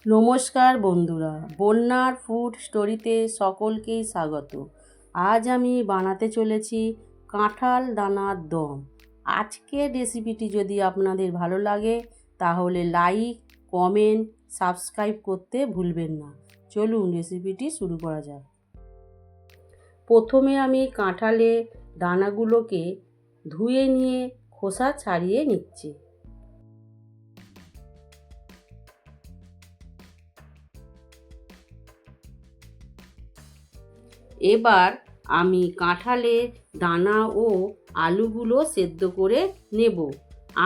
নমস্কার বন্ধুরা, বন্যার ফুড স্টোরিতে সকলকেই স্বাগত। আজ আমি বানাতে চলেছি কাঁঠাল দানার দম। আজকের রেসিপিটি যদি আপনাদের ভালো লাগে তাহলে লাইক, কমেন্ট, সাবস্ক্রাইব করতে ভুলবেন না। চলুন রেসিপিটি শুরু করা যাক। প্রথমে আমি কাঁঠালের দানাগুলোকে ধুয়ে নিয়ে খোসা ছাড়িয়ে নিচ্ছি। এবার আমি কাঁঠালের দানা ও আলুগুলো সেদ্ধ করে নেব।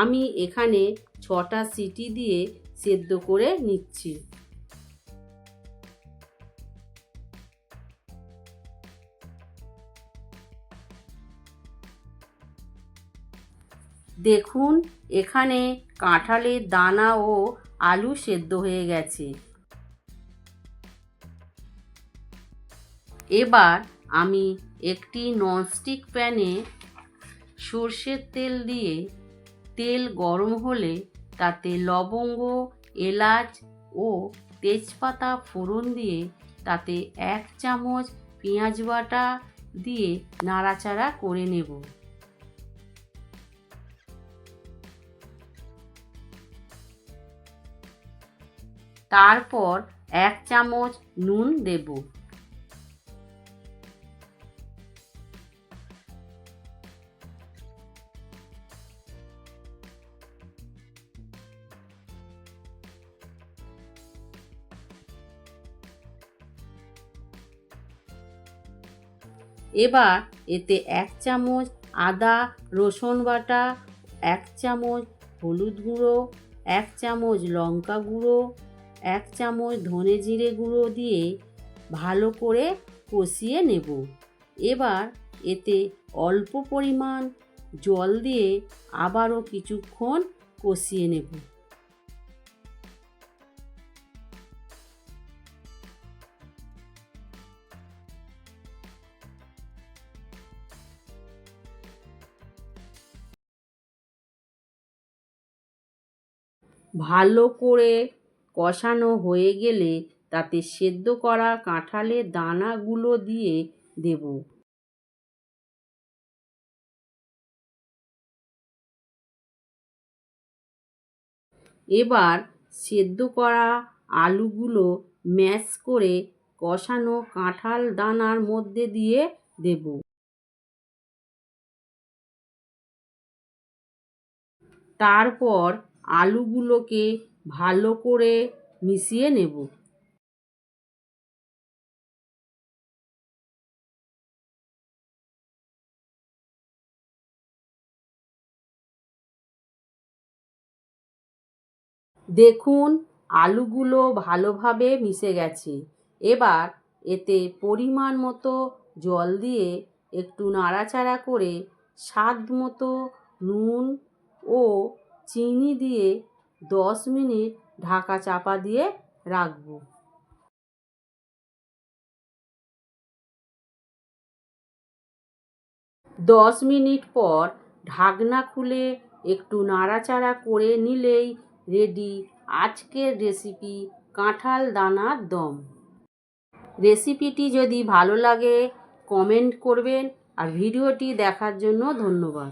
আমি এখানে 6টা সিটি দিয়ে সেদ্ধ করে নিচ্ছি। দেখুন, এখানে কাঁঠালের দানা ও আলু সেদ্ধ হয়ে গেছে। এবার আমি একটি ননস্টিক প্যানে সর্ষের তেল দিয়ে তেল গরম হলে তাতে লবঙ্গ, এলাচ ও তেজপাতা ফোড়ন দিয়ে তাতে 1 চামচ পেঁয়াজ বাটা দিয়ে নাড়াচাড়া করে নেব। তারপর 1 চামচ নুন দেব। এবার এতে 1 চামচ আদা রসুন বাটা, 1 চামচ হলুদ গুঁড়ো, 1 চামচ লঙ্কা গুঁড়ো, 1 চামচ ধনে জিরে গুঁড়ো দিয়ে ভালো করে কষিয়ে নেব। এবার এতে অল্প পরিমাণ জল দিয়ে আবারও কিছুক্ষণ কষিয়ে নেব। ভালো করে কষানো হয়ে গেলে তাতে সেদ্ধ করা কাঁঠালের দানাগুলো দিয়ে দেব। এবার সেদ্ধ করা আলুগুলো ম্যাশ করে কষানো কাঁঠাল দানার মধ্যে দিয়ে দেব। তারপর আলুগুলোকে ভালো করে মিশিয়ে নেব। দেখুন, আলুগুলো ভালোভাবে মিশে গেছে। এবার এতে পরিমাণ মতো জল দিয়ে একটু নাড়াচাড়া করে স্বাদ মতো নুন ও চিনি দিয়ে 10 মিনিট ঢাকা চাপা দিয়ে রাখব। 10 মিনিট পর ঢাকনা খুলে একটু নাড়াচাড়া করে নিলেই রেডি আজকের রেসিপি কাঁঠাল দানার দম। রেসিপিটি যদি ভালো লাগে কমেন্ট করবেন আর ভিডিওটি দেখার জন্য ধন্যবাদ।